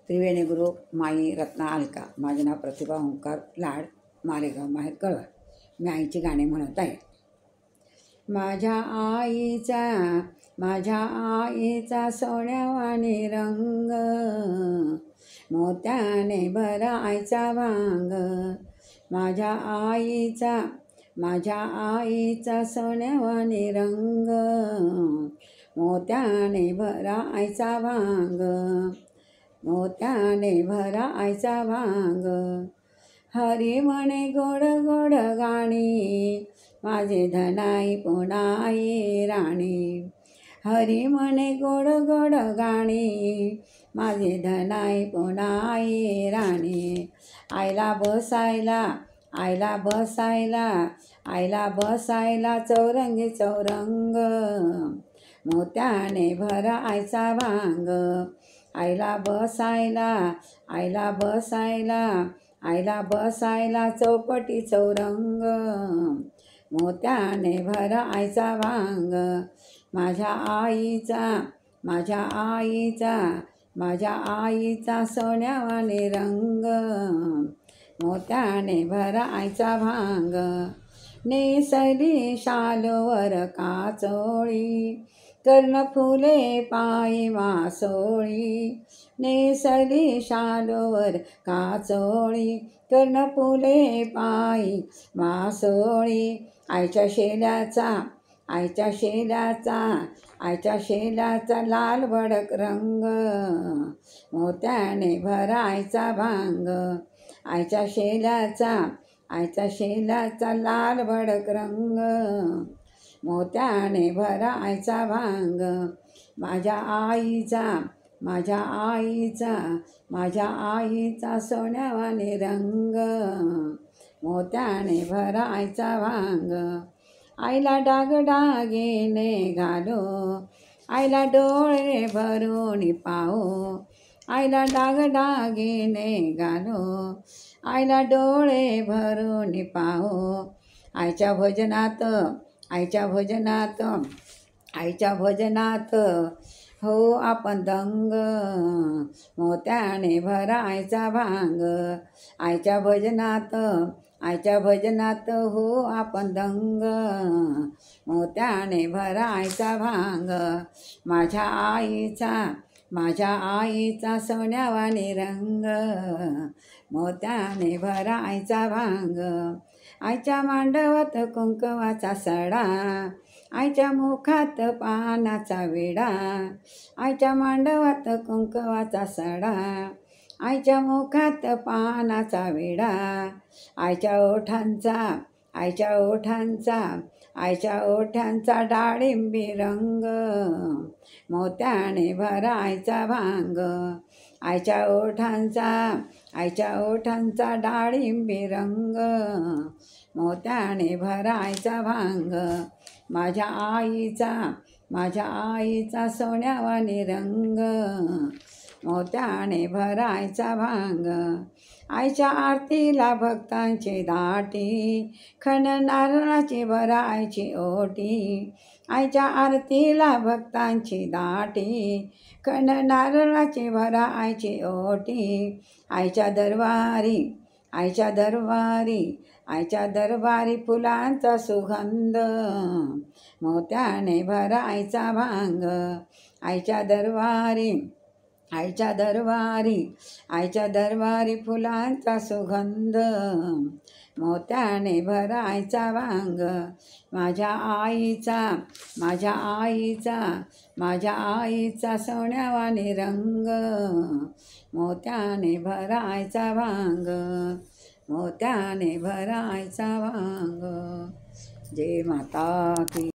त्रिवेणी गुरु माई रत्ना अलका. माझे नाव प्रतिभा ओंकार लाड, मालेगाव माहेर कळवण. मी आईची गाणी म्हणत आहे. माझ्या आईचा सोन्यावाणी रंग, मोत्याने भरायचा भांग. माझ्या आईचा सोन्यावाणी रंग, मोत्याने भरायचा भांग. मोत्याने भरायचा भांग. हरी म्हणे गोड गोड गाणी, माझे धनाई पुनाई राणी. हरी म्हणे गोड गोड गाणी, माझे धनाई पुनाई राणी. आईला बसायला चौरंगी चौरंग, मोत्याने भरायचा भांग. आईला बसायला चौपटी चौरंग, मोत्याने भरायचा भांग. माझ्या आईचा सोन्यावाणी रंग, मोत्याने भरायचा भांग. नेसली शालवर काचोळी, कर्णफुले पायी वासोळी. नेसली शालवर काचोळी, कर्णफुले पायी वासोळी. आईच्या शेल्याचा लाल भडक रंग, मोत्याने भरायचा भांग. आईच्या शेल्याचा लाल भडक रंग, मोत्याने भरायचा भांग. माझ्या आईचा सोन्यावाणी रंग, मोत्याने भरायचा भांग. आईला डागडागिने घालो, आईला डोळे भरून पाहो. आईला डागडागिने घालो, आईला डोळे भरून पाहो. आईच्या भजनात हो आपण दंग, मोत्याने भरायचा भांग. आईच्या भजनात हो आपण दंग, मोत्याने भरायचा भांग. माझ्या आईचा सोन्यावाणी रंग, मोत्याने भरायचा भांग. आईच्या मांडवात कुंकवाचा सडा, आईच्या मुखात पानाचा विडा. आईच्या मांडवात कुंकवाचा सडा, आईच्या मुखात पानाचा विडा. आईच्या ओठांचा डाळिंबी रंग, मोत्याने भरायचा भांग. आईच्या ओठांचा डाळिंबी रंग, मोत्याने भरायचा भांग. माझ्या आईचा सोन्यावाणी रंग, मोत्याने भरायचा भांग. आईच्या आरतीला भक्तांची दाटी, खण नारळाची भरायची ओटी. आईच्या आरतीला भक्तांची दाटी, खण नारळाची भरायची ओटी. आईच्या दरबारी फुलांचा सुगंध, मोत्याने भरायचा भांग. आईच्या दरबारी फुलांचा सुगंध, मोत्याने भरायचा भांग. माझ्या आईचा सोन्यावाणी रंग, मोत्याने भरायचा भांग. मोत्याने भरायचा भांग. जय माता की.